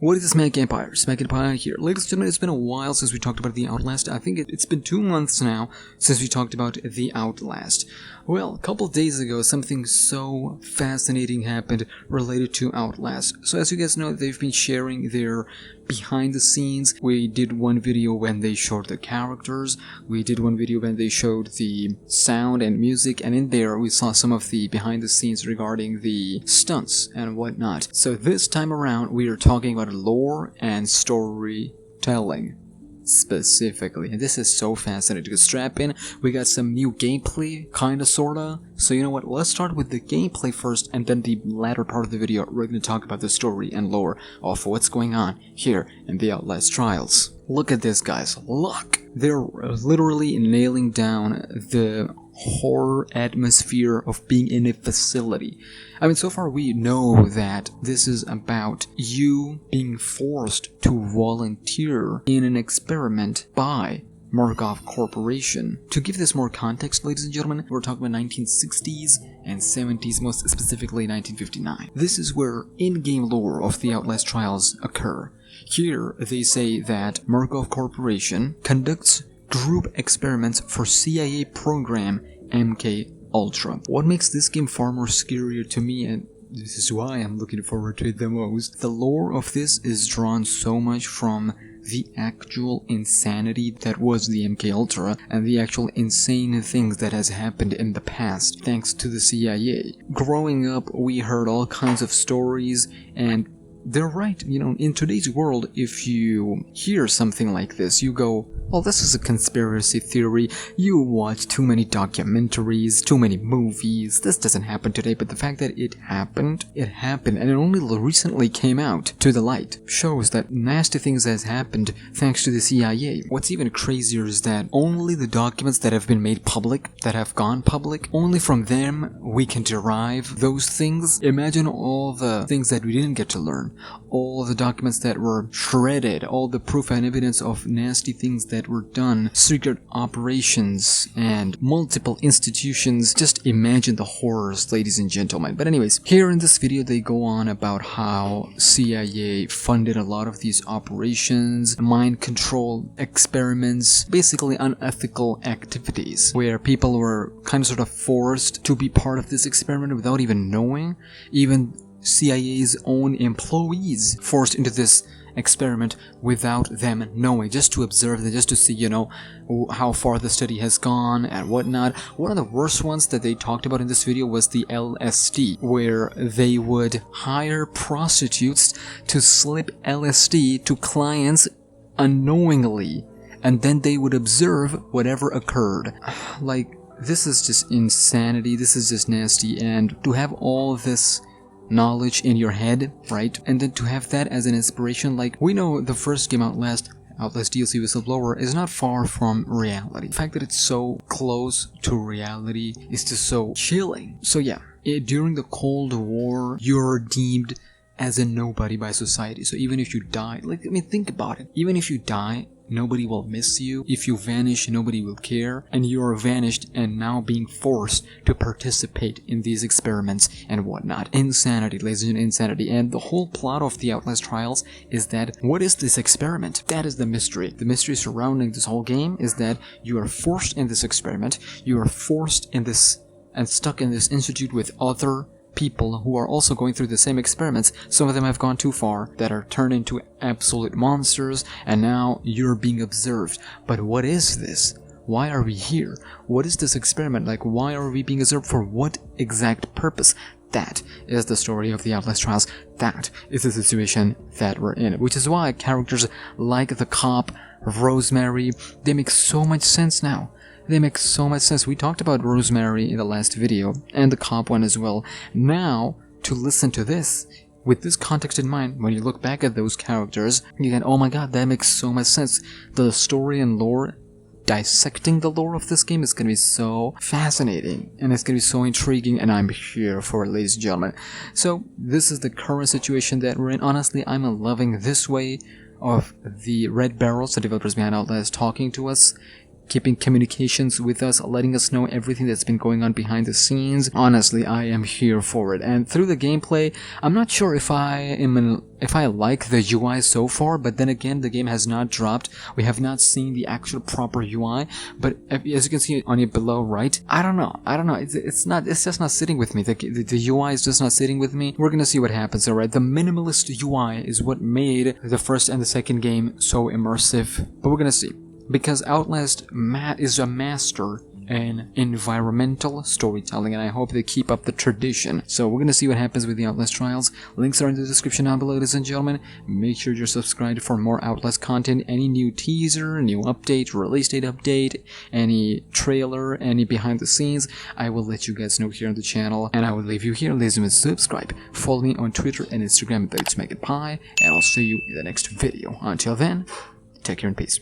What is SmackNPie? SmackNPie here. Ladies and gentlemen, it's been a while since we talked about the Outlast. I think it's been 2 months now since we talked about the Outlast. Well, a couple of days ago, something so fascinating happened related to Outlast. So as you guys know, they've been sharing their behind the scenes. We did one video when they showed the characters. We did one video when they showed the sound and music. And in there, we saw some of the behind the scenes regarding the stunts and whatnot. So this time around, we are talking about lore and storytelling specifically, and this is so fascinating. Strap in, we got some new gameplay, kinda sorta. So you know what, let's start with the gameplay first, and then the latter part of the video we're gonna talk about the story and lore of what's going on here in the Outlast Trials. Look at this, guys, look! They're literally nailing down the horror atmosphere of being in a facility. I mean, so far we know that this is about you being forced to volunteer in an experiment by Markov Corporation. To give this more context, ladies and gentlemen, we're talking about 1960s and 70s, most specifically 1959. This is where in-game lore of the Outlast Trials occur. Here, they say that Markov Corporation conducts group experiments for CIA program MK Ultra. What makes this game far more scarier to me, and this is why I'm looking forward to it the most, the lore of this is drawn so much from the actual insanity that was the MK Ultra and the actual insane things that has happened in the past thanks to the CIA. Growing up, we heard all kinds of stories, and they're right, you know, in today's world, if you hear something like this, you go, well, this is a conspiracy theory, you watch too many documentaries, too many movies, this doesn't happen today. But the fact that it happened, and it only recently came out to the light, shows that nasty things has happened thanks to the CIA. What's even crazier is that only the documents that have been made public, that have gone public, only from them we can derive those things. Imagine all the things that we didn't get to learn, all the documents that were shredded, all the proof and evidence of nasty things that were done, secret operations, and multiple institutions. Just imagine the horrors, ladies and gentlemen. But anyways, here in this video they go on about how CIA funded a lot of these operations, mind control experiments, basically unethical activities, where people were kind of sort of forced to be part of this experiment without even knowing. Even CIA's own employees forced into this experiment without them knowing, just to observe them, just to see, you know, how far the study has gone and whatnot. One of the worst ones that they talked about in this video was the LSD, where they would hire prostitutes to slip LSD to clients unknowingly, and then they would observe whatever occurred. Like, this is just insanity, this is just nasty, and to have all this knowledge in your head, right? And then to have that as an inspiration, like, we know the first game Outlast DLC Whistleblower is not far from reality. The fact that it's so close to reality is just so chilling. So yeah, during the Cold War, you're deemed as a nobody by society. So even if you die, like, I mean, think about it. Even if you die, nobody will miss you. If you vanish, nobody will care. And you are vanished and now being forced to participate in these experiments and whatnot. Insanity, ladies and gentlemen, insanity. And the whole plot of the Outlast Trials is that, what is this experiment? That is the mystery. The mystery surrounding this whole game is that you are forced in this experiment. You are forced in this and stuck in this institute with other people who are also going through the same experiments. Some of them have gone too far, that are turned into absolute monsters, and now you're being observed. But what is this? Why are we here? What is this experiment? Like, why are we being observed? For what exact purpose? That is the story of the Outlast Trials. That is the situation that we're in. Which is why characters like the cop, Rosemary, they make so much sense now. They make so much sense. We talked about Rosemary in the last video, and the cop one as well. Now, to listen to this, with this context in mind, when you look back at those characters, you can, oh my god, that makes so much sense. The story and lore, dissecting the lore of this game is going to be so fascinating, and it's going to be so intriguing, and I'm here for it, ladies and gentlemen. So, this is the current situation that we're in. Honestly, I'm loving this way of the Red Barrels, the developers behind Outlast, talking to us, keeping communications with us, letting us know everything that's been going on behind the scenes. Honestly, I am here for it. And through the gameplay, I'm not sure if I like the UI so far, but then again, the game has not dropped. We have not seen the actual proper UI, but as you can see on it below right, I don't know. It's just not sitting with me. The UI is just not sitting with me. We're gonna see what happens, alright? The minimalist UI is what made the first and the second game so immersive, but we're gonna see. Because Outlast is a master in environmental storytelling, and I hope they keep up the tradition. So we're gonna see what happens with the Outlast trials. Links are in the description down below, ladies and gentlemen. Make sure you're subscribed for more Outlast content. Any new teaser, new update, release date update, any trailer, any behind the scenes, I will let you guys know here on the channel. And I will leave you here, ladies and gentlemen. Subscribe, follow me on Twitter and Instagram at SmackNPie, and I'll see you in the next video. Until then, take care and peace.